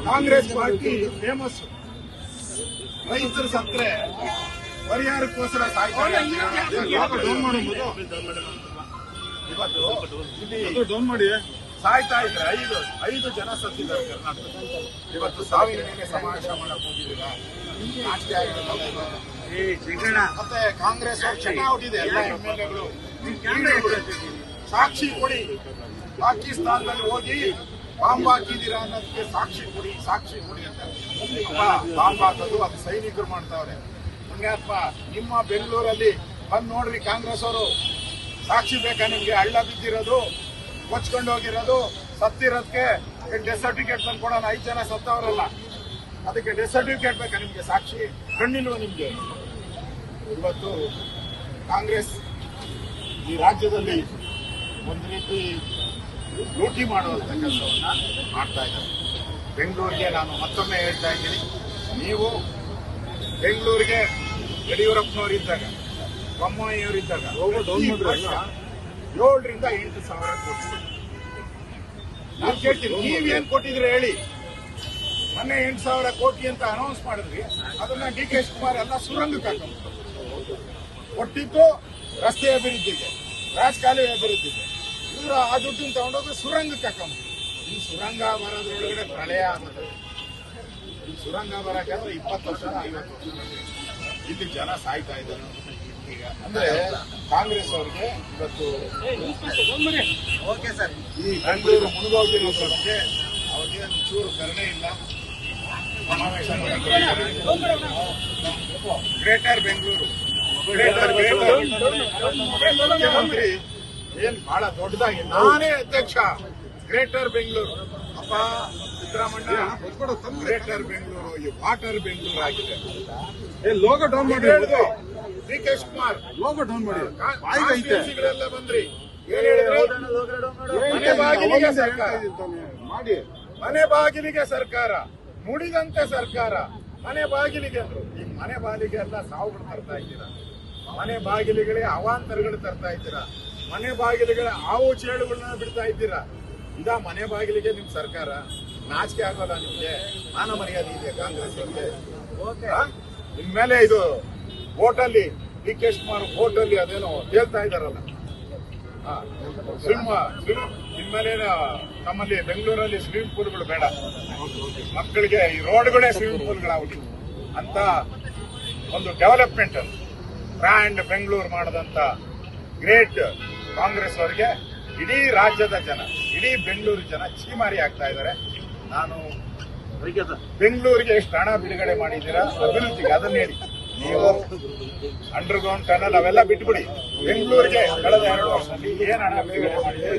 Congress party famous. ರೈತರು ಸತ್ರೆ ಪರಿಹಾರಕ್ಕೋಸ್ಕರ ಸಾಯ್ತಾರೆ. ಇವತ್ತು ಡೌನ್ ಮಾಡಿ ಸಾಯ್ತಾ ಇದ್ರೆ ಐದು ಜನ ಸತ್ತಿದ್ದಾರೆ ಕರ್ನಾಟಕದಲ್ಲಿ. ಇವತ್ತು ಸಾವಿನ ಮೇಲೆ ಸಮಾವೇಶ ಮಾಡಕ್ ಹೋಗಿದ್ದೀರಾ? ಮತ್ತೆ ಕಾಂಗ್ರೆಸ್ ಚಟ ಹೊಟ್ಟಿದೆ ಎಲ್ಲ MLAಗಳು. ಸಾಕ್ಷಿ ಕೊಡಿ. ಪಾಕಿಸ್ತಾನದಲ್ಲಿ ಹೋಗಿ ಬಾಂಬ್ ಹಾಕಿದ್ದೀರಾ ಅನ್ನೋದಕ್ಕೆ ಸಾಕ್ಷಿ ಕೊಡಿ ಅಂತ ಬಾಂಬ್ ಹಾಕೋದು ಅದು ಸೈನಿಕರು ಮಾಡ್ತಾವ್ರೆ. ಹಂಗಪ್ಪ ನಿಮ್ಮ ಬೆಂಗಳೂರಲ್ಲಿ ಬಂದು ನೋಡ್ರಿ, ಕಾಂಗ್ರೆಸ್ ಅವರು ಸಾಕ್ಷಿ ಬೇಕಾ ನಿಮ್ಗೆ? ಹಳ್ಳ ಬಿದ್ದಿರೋದು, ಕೊಚ್ಕೊಂಡು ಹೋಗಿರೋದು, ಸತ್ತಿರೋದಕ್ಕೆ ಡೆತ್ ಸರ್ಟಿಫಿಕೇಟ್ ತಂದು ಕೊಡೋಣ. 5 ಜನ ಸತ್ತವರಲ್ಲ, ಅದಕ್ಕೆ ಡೆತ್ ಸರ್ಟಿಫಿಕೇಟ್ ಬೇಕಾ ನಿಮ್ಗೆ? ಸಾಕ್ಷಿ ಕಣ್ಣಿಲ್ವ ನಿಮ್ಗೆ? ಇವತ್ತು ಕಾಂಗ್ರೆಸ್ ಈ ರಾಜ್ಯದಲ್ಲಿ ಒಂದು ರೀತಿ ಲೂಟಿ ಮಾಡುವಂತ ಕೆಲಸವನ್ನ ಮಾಡ್ತಾ ಇದ್ದಾರೆ. ಬೆಂಗಳೂರಿಗೆ ನಾನು ಮತ್ತೊಮ್ಮೆ ಹೇಳ್ತಾ ಇದ್ದೀನಿ, ನೀವು ಬೆಂಗಳೂರಿಗೆ ಯಡಿಯೂರಪ್ಪನವರಿದ್ದಾಗ, ಬೊಮ್ಮಾಯಿಯವರಿದ್ದಾಗ 7ರಿಂದ 8 ಸಾವಿರ ಕೋಟಿ ನಾನು ಕೇಳ್ತೀನಿ, ನೀವೇನ್ ಕೊಟ್ಟಿದ್ರೆ ಹೇಳಿ? ಮೊನ್ನೆ 8,000 ಕೋಟಿ ಅಂತ ಅನೌನ್ಸ್ ಮಾಡಿದ್ರಿ, ಅದನ್ನ DK ಶಿವಕುಮಾರ್ ಎಲ್ಲ ಸುರಂಗಕ್ಕೆ ಹಾಕೊಂಡು ಕೊಟ್ಟಿದ್ದು ರಸ್ತೆ ಅಭಿವೃದ್ಧಿಗೆ, ರಾಜಕಾಲುವೆ ಅಭಿವೃದ್ಧಿಗೆ. ಇವರು ಆ ದುಡ್ಡನ್ನು ತಗೊಂಡೋಗಿ ಸುರಂಗಕ್ಕೆ ಹಾಕೊಂಡು, ಈ ಸುರಂಗ ಬರೋದ್ರೊಳಗಡೆ ಪ್ರಳಯ ಆಗುತ್ತೆ. ಈ ಸುರಂಗ ಬರಕಾದ್ರೆ 20 ವರ್ಷ 50 ವರ್ಷ ಇಲ್ಲಿ ಜನ ಸಾಯ್ತಾ ಇದ್ದಾರೆ. ಈಗ ಅಂದ್ರೆ ಕಾಂಗ್ರೆಸ್ ಅವ್ರಿಗೆ ಇವತ್ತು ಈ ಬೆಂಗಳೂರು ಮುಳುಗೋಗಿರೋ ಬಗ್ಗೆ ಅವ್ರಿಗೆ ಒಂಚೂರು ಕರುಣೆ ಇಲ್ಲ. ಸಮಾವೇಶ ಗ್ರೇಟರ್ ಬೆಂಗಳೂರು ಮುಖ್ಯಮಂತ್ರಿ ಏನ್ ಬಹಳ ದೊಡ್ಡದಾಗಿ ನಾನೇ ಅಧ್ಯಕ್ಷ ಗ್ರೇಟರ್ ಬೆಂಗಳೂರು. ಅಪ್ಪ ಸಿದ್ದರಾಮಯ್ಯ ಗ್ರೇಟರ್ ಬೆಂಗಳೂರು ಈ ವಾಟರ್ ಬೆಂಗಳೂರು ಆಗಿದೆ. ಲೋಗೋ ಡೌನ್ ಮಾಡಿ ಹೇಳಿದ್ರು DK ಶಿವಕುಮಾರ್, ಲೋಗೋ ಡೌನ್ ಮಾಡಿ ಕಾನ್ಸ್ಟಿಟ್ಯೂನ್ಸಿಗಳೆಲ್ಲ ಬಂದ್ರಿ. ಏನ್ ಹೇಳಿದ್ರು? ಮನೆ ಬಾಗಿಲಿಗೆ ಸರ್ಕಾರ, ಮನೆ ಬಾಗಿಲಿಗೆ ಸರ್ಕಾರ, ನುಡಿದಂತೆ ಸರ್ಕಾರ, ಮನೆ ಬಾಗಿಲಿಗೆ ಅಂದ್ರು. ಈ ಮನೆ ಬಾಗಿಲಿಗೆ ಎಲ್ಲ ಸಾವುಗಳು ತರ್ತಾ ಇದ್ದೀರಾ, ಮನೆ ಬಾಗಿಲಿಗಳಿಗೆ ಅವಾಂತರಗಳು ತರ್ತಾ ಇದ್ದೀರಾ, ಮನೆ ಬಾಗಿಲಿಗಳ ಹಾವು ಚೇಳುಗಳನ್ನ ಬಿಡ್ತಾ ಇದ್ದೀರಾ. ಇದ ಮನೆ ಬಾಗಿಲಿಗೆ ನಿಮ್ ಸರ್ಕಾರ? ನಾಚಿಕೆ ಆಗೋಲ್ಲ ನಿಮ್ಗೆ? ಮಾನ ಮರ್ಯಾದೆ ಇದೆ ಕಾಂಗ್ರೆಸ್ ಅವ್ರಿಗೆ? ಇನ್ಮೇಲೆ ಇದು ಹೋಟಲ್ಲಿ DK ಶಿವಕುಮಾರ್ ಹೋಟಲ್ಲಿ ಅದೇನೋ ಹೇಳ್ತಾ ಇದಾರಲ್ಲ, ಇನ್ಮೇಲೆ ನಮ್ಮಲ್ಲಿ ಬೆಂಗಳೂರಲ್ಲಿ ಸ್ವಿಮ್ಮಿಂಗ್ ಪೂಲ್ಗಳು ಬೇಡ, ಮಕ್ಕಳಿಗೆ ಈ ರೋಡ್ಗಳೇ ಸ್ವಿಮ್ಮಿಂಗ್ ಪೂಲ್ಗಳಾಗ್ಬಿಟ್ಟು ಅಂತ ಒಂದು ಡೆವಲಪ್ಮೆಂಟ್ ಬ್ರ್ಯಾಂಡ್ ಬೆಂಗಳೂರು ಮಾಡದಂತ ಗ್ರೇಟ್ ಕಾಂಗ್ರೆಸ್ ಅವರಿಗೆ ಇಡೀ ರಾಜ್ಯದ ಜನ, ಇಡೀ ಬೆಂಗಳೂರು ಜನ ಚೀಮಾರಿ ಆಗ್ತಾ ಇದ್ದಾರೆ. ನಾನು ಬೆಂಗಳೂರಿಗೆ ಎಷ್ಟು ಹಣ ಬಿಡುಗಡೆ ಮಾಡಿದ್ದೀರಾ ಅಭಿವೃದ್ಧಿಗೆ ಅದನ್ನ ಹೇಳಿ. ನೀವು ಅಂಡರ್ಗ್ರೌಂಡ್ ಟನಲ್ ಅವೆಲ್ಲ ಬಿಟ್ಬಿಡಿ, ಬೆಂಗಳೂರಿಗೆ ಕಳೆದ 2 ವರ್ಷದಲ್ಲಿ ಏನ್ ಹಣ ಬಿಡುಗಡೆ ಮಾಡಿದ್ದೀರಿ?